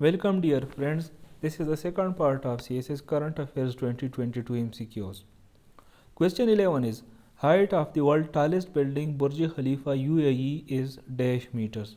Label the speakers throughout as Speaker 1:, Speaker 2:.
Speaker 1: Welcome dear friends, this is the second part of CSS Current Affairs 2022 MCQs. Question 11 is, height of the world's tallest building Burj Khalifa UAE is dash meters.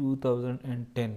Speaker 1: 2010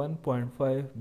Speaker 1: 1.5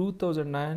Speaker 1: 2009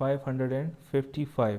Speaker 1: 555.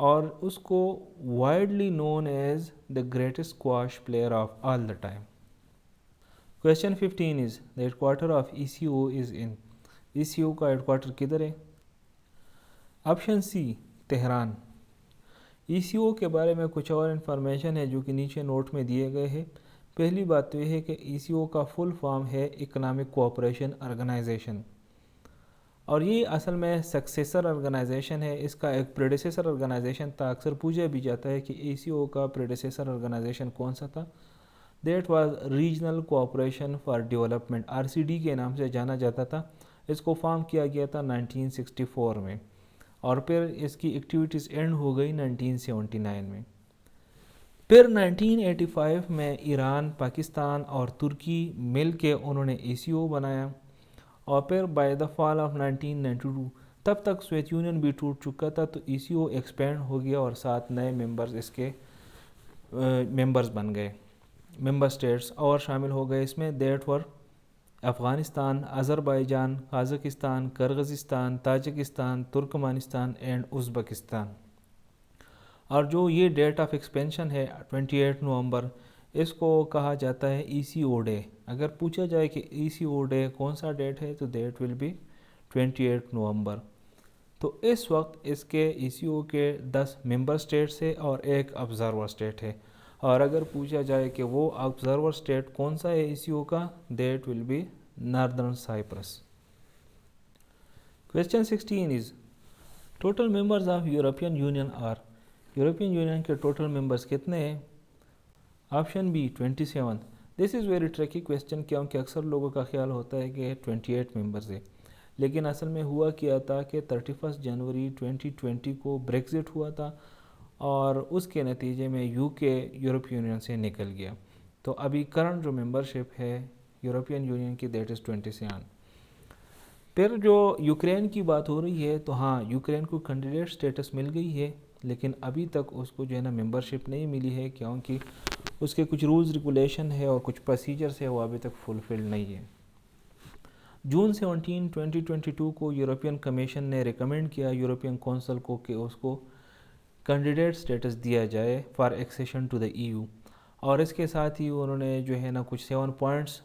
Speaker 1: اور اس کو widely known as the greatest squash player of all the time. Question 15 is the headquarter of ECO is in. ECO کا head quarter کدھر ہے؟ Option C Tehran. ECO کے بارے میں کچھ اور انفارمیشن ہے جو کہ نیچے نوٹ میں دیے گئے ہیں. پہلی بات تو یہ ہے کہ ECO کا فل فارم ہے اکنامک کوآپریشن آرگنائزیشن، اور یہ اصل میں سکسیسر آرگنائزیشن ہے. اس کا ایک پریڈیسیسر آرگنائزیشن تھا. اکثر پوچھا بھی جاتا ہے کہ ECO کا پریڈیسیسر آرگنائزیشن کون سا تھا. That was regional cooperation for development, RCD کے نام سے جانا جاتا تھا. اس کو فارم کیا گیا تھا 1964 میں، اور پھر اس کی ایکٹیویٹیز اینڈ ہو گئی 1979 میں. پھر 1985 میں ایران، پاکستان اور ترکی مل کے انہوں نے ECO بنایا، اور پھر بائی دا فال آف 1992 تب تک سوویت یونین بھی ٹوٹ چکا تھا، تو ECO ایکسپینڈ ہو گیا اور 7 نئے ممبرز اس کے ممبرز بن گئے. ممبر اسٹیٹس اور شامل ہو گئے اس میں. That were Afghanistan, Azerbaijan, Kazakhstan, Kyrgyzstan, Tajikistan, Turkmenistan and Uzbekistan. اور جو یہ ڈیٹ آف ایکسپینشن ہے 28 نومبر، اس کو کہا جاتا ہے ECO ڈے. اگر پوچھا جائے کہ ECO ڈے کون سا ڈیٹ ہے تو دیٹ ول بی 28 نومبر. تو اس وقت اس کے ECO کے 10 ممبر اسٹیٹس ہے اور ایک آبزرور اسٹیٹ ہے. اور اگر پوچھا جائے کہ وہ آبزرور اسٹیٹ کون سا ہے ECO کا، that will be northern Cyprus. Question 16 is total members of European Union آر. یورپین یونین کے ٹوٹل ممبرز کتنے ہیں؟ Option B 27. This is very tricky question, کیونکہ اکثر لوگوں کا خیال ہوتا ہے کہ 28 ممبرز ہیں، لیکن اصل میں ہوا کیا تھا کہ 31 جنوری 2020 کو بریگزٹ ہوا تھا، اور اس کے نتیجے میں UK یورپ یونین سے نکل گیا. تو ابھی کرنٹ جو ممبرشپ ہے یورپین یونین کی دیٹ از 27. پھر جو یوکرین کی بات ہو رہی ہے، تو ہاں یوکرین کو کینڈیڈیٹ سٹیٹس مل گئی ہے، لیکن ابھی تک اس کو جو ہے نا ممبرشپ نہیں ملی ہے، کیونکہ اس کے کچھ رولز ریگولیشن ہے اور کچھ پروسیجرز ہے وہ ابھی تک فلفل نہیں ہے. جون 17 2022 کو یورپین کمیشن نے ریکمینڈ کیا یورپین کونسل کو کہ اس کو کینڈیڈیٹ سٹیٹس دیا جائے for accession to the EU. اور اس کے ساتھ ہی انہوں نے جو ہے نا کچھ 7 پوائنٹس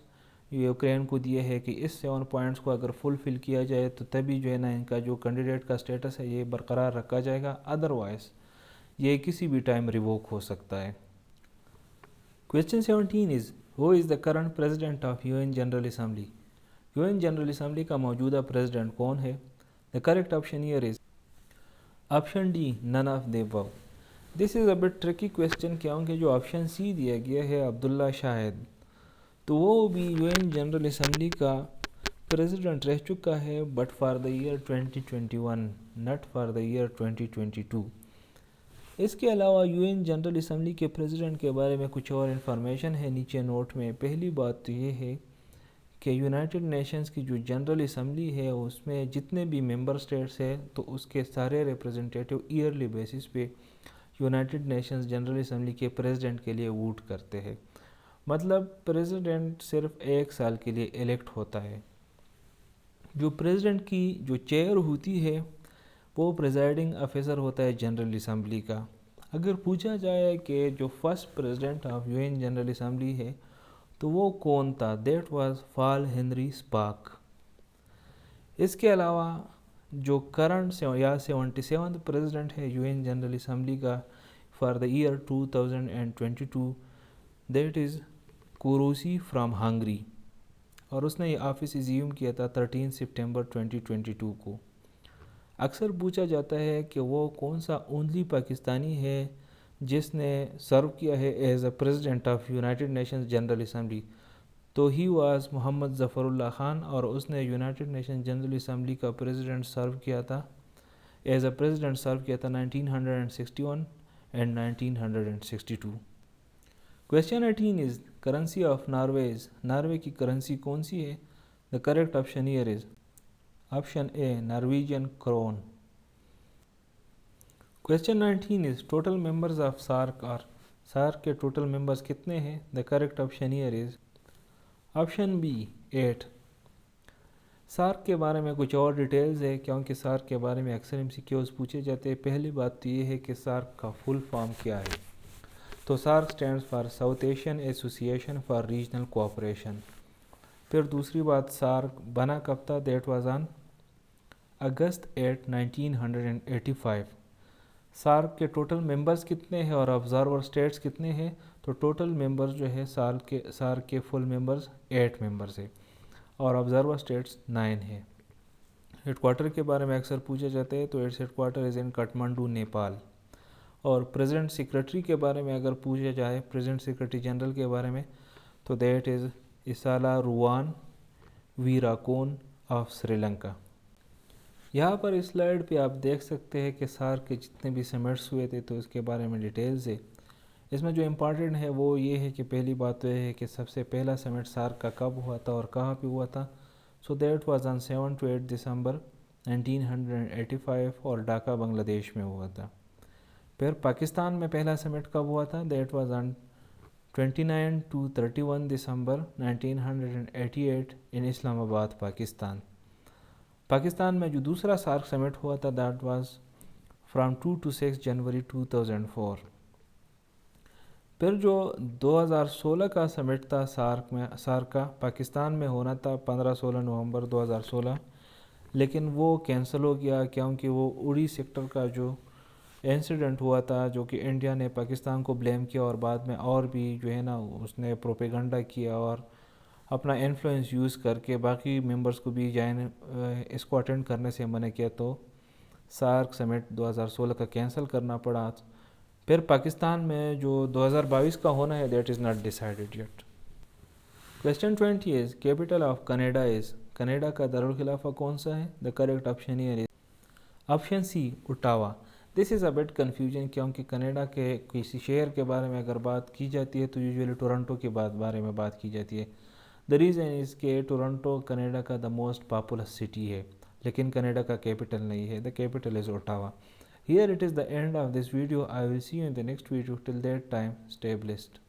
Speaker 1: یوکرین کو دیے ہے کہ اس 7 پوائنٹس کو اگر فلفل کیا جائے تو تبھی جو ہے نا ان کا جو کینڈیڈیٹ کا سٹیٹس ہے یہ برقرار رکھا جائے گا، ادروائز یہ کسی بھی ٹائم ریووک ہو سکتا ہے. Question 17 is who is the current president of UN General Assembly. UN General Assembly کا موجودہ پریزیڈنٹ کون ہے؟ The correct option here is option D, none of the above. This is a bit tricky question کیونکہ جو option C دیا گیا ہے عبداللہ شاہد، تو وہ بھی UN جنرل اسمبلی کا پریزیڈنٹ رہ چکا ہے، but for the year 2021 not for the year 2022. اس کے علاوہ UN جنرل اسمبلی کے پریزیڈنٹ کے بارے میں کچھ اور انفارمیشن ہے نیچے نوٹ میں. پہلی بات تو یہ ہے کہ یونائٹڈ نیشنز کی جو جنرل اسمبلی ہے اس میں جتنے بھی ممبر سٹیٹس ہیں تو اس کے سارے ریپرزنٹیٹیو ایئرلی بیسس پہ یونائٹڈ نیشنز جنرل اسمبلی کے پریزیڈنٹ کے لیے ووٹ کرتے ہیں. مطلب پریزیڈنٹ صرف 1 سال کے لیے الیکٹ ہوتا ہے. جو پریزیڈنٹ کی جو چیئر ہوتی ہے وہ پریزائڈنگ آفیسر ہوتا ہے جنرل اسمبلی کا. اگر پوچھا جائے کہ جو first president of UN general assembly ہے تو وہ کون تھا، that was Paul Henry Spaak. اس کے علاوہ جو کرنٹ یا 77 پریزیڈنٹ ہے UN جنرل اسمبلی کا for the year 2022 that is Korosi from Hungary, اور اس نے یہ آفس ازیوم کیا تھا 13 سپٹمبر 2022 کو. اکثر پوچھا جاتا ہے کہ وہ کون سا اونلی پاکستانی ہے جس نے سرو کیا ہے as a president of United nations general assembly, تو ہی واز محمد ظفر اللہ خان، اور اس نے یونائٹڈ نیشن جنرل اسمبلی کا پریزیڈنٹ سرو کیا تھا ایز اے پریزیڈنٹ سرو کیا تھا 1961 and 1962. Question 18 is currency of Norway's. Norway کی کرنسی کون سی ہے؟ The correct option here is option A, Norwegian krone. Question 19 is total members of SARC are. SARC کے total members کتنے ہیں؟ The correct option here is option B, 8. SAARC کے بارے میں کچھ اور ڈیٹیلز ہے کیونکہ سارک کے بارے میں اکثر MCQs پوچھے جاتے ہیں. پہلی بات تو یہ ہے کہ سارک کا فل فارم کیا ہے. تو SAARC stands for south Asian association for regional cooperation. پھر دوسری بات سارک بنا کب تھا؟ That was on August 8 1985. SAARC کے ٹوٹل ممبرز کتنے ہیں اور آبزرور اسٹیٹس کتنے ہیں؟ تو ٹوٹل ممبرز جو ہے سارک کے فل ممبرز 8 ممبرز ہیں اور آبزرور اسٹیٹس 9 ہیں. ہیڈ کوارٹر کے بارے میں اکثر پوچھا جاتا ہے تو اٹس ہیڈ کوارٹر از ان کٹمنڈو نیپال. اور پریزیڈنٹ سیکرٹری کے بارے میں اگر پوچھا جائے پریزیڈنٹ سیکرٹری جنرل کے بارے میں تو دیٹ از اسالا روان ویراکون آف سری لنکا. یہاں پر اس سلائیڈ پہ آپ دیکھ سکتے ہیں کہ سارک کے جتنے بھی سمٹس ہوئے تھے تو اس کے بارے میں ڈیٹیلز ہے. اس میں جو امپارٹنٹ ہے وہ یہ ہے کہ پہلی بات تو یہ ہے کہ سب سے پہلا سمٹ سارک کا کب ہوا تھا اور کہاں پہ ہوا تھا. So that was on 7 to 8 دسمبر 1985 اور ڈھاکہ بنگلہ دیش میں ہوا تھا. پھر پاکستان میں پہلا سمٹ کب ہوا تھا؟ دیٹ واز آن 29 to 31 دسمبر 1988 ان اسلام آباد پاکستان. پاکستان میں جو دوسرا سارک سمٹ ہوا تھا دیٹ واز فرام 2 to 6 جنوری 2004. پھر جو 2016 کا سمٹ تھا سارک کا پاکستان میں ہونا تھا 15-16 نومبر 2016 لیکن وہ کینسل ہو گیا کیونکہ وہ اڑی سیکٹر کا جو انسیڈنٹ ہوا تھا جو کہ انڈیا نے پاکستان کو بلیم کیا اور بعد میں اور بھی جو ہے نا اس نے پروپیگنڈا کیا اور اپنا انفلوئنس یوز کر کے باقی ممبرز کو بھی اس کو اٹینڈ کرنے سے منع کیا تو سارک سمٹ 2016 کا کینسل کرنا پڑا. پھر پاکستان میں جو 2022 کا ہونا ہے that is not decided yet. Question 20 is capital of Canada is. Canada کا دارالخلافہ کون سا ہے؟ The correct option here is option C Ottawa. This is a bit confusion کیونکہ کینیڈا کے کسی شہر کے بارے میں اگر بات کی جاتی ہے تو یوزولی ٹورنٹو کے بارے میں بات کی جاتی ہے. دا ریزن از کہ ٹورنٹو کینیڈا کا دا موسٹ پاپولس سٹی ہے لیکن کینیڈا کا کیپٹل نہیں ہے. The capital is Ottawa. Here it is the end of this video. I will see you in the next video. Till that time, stay blessed.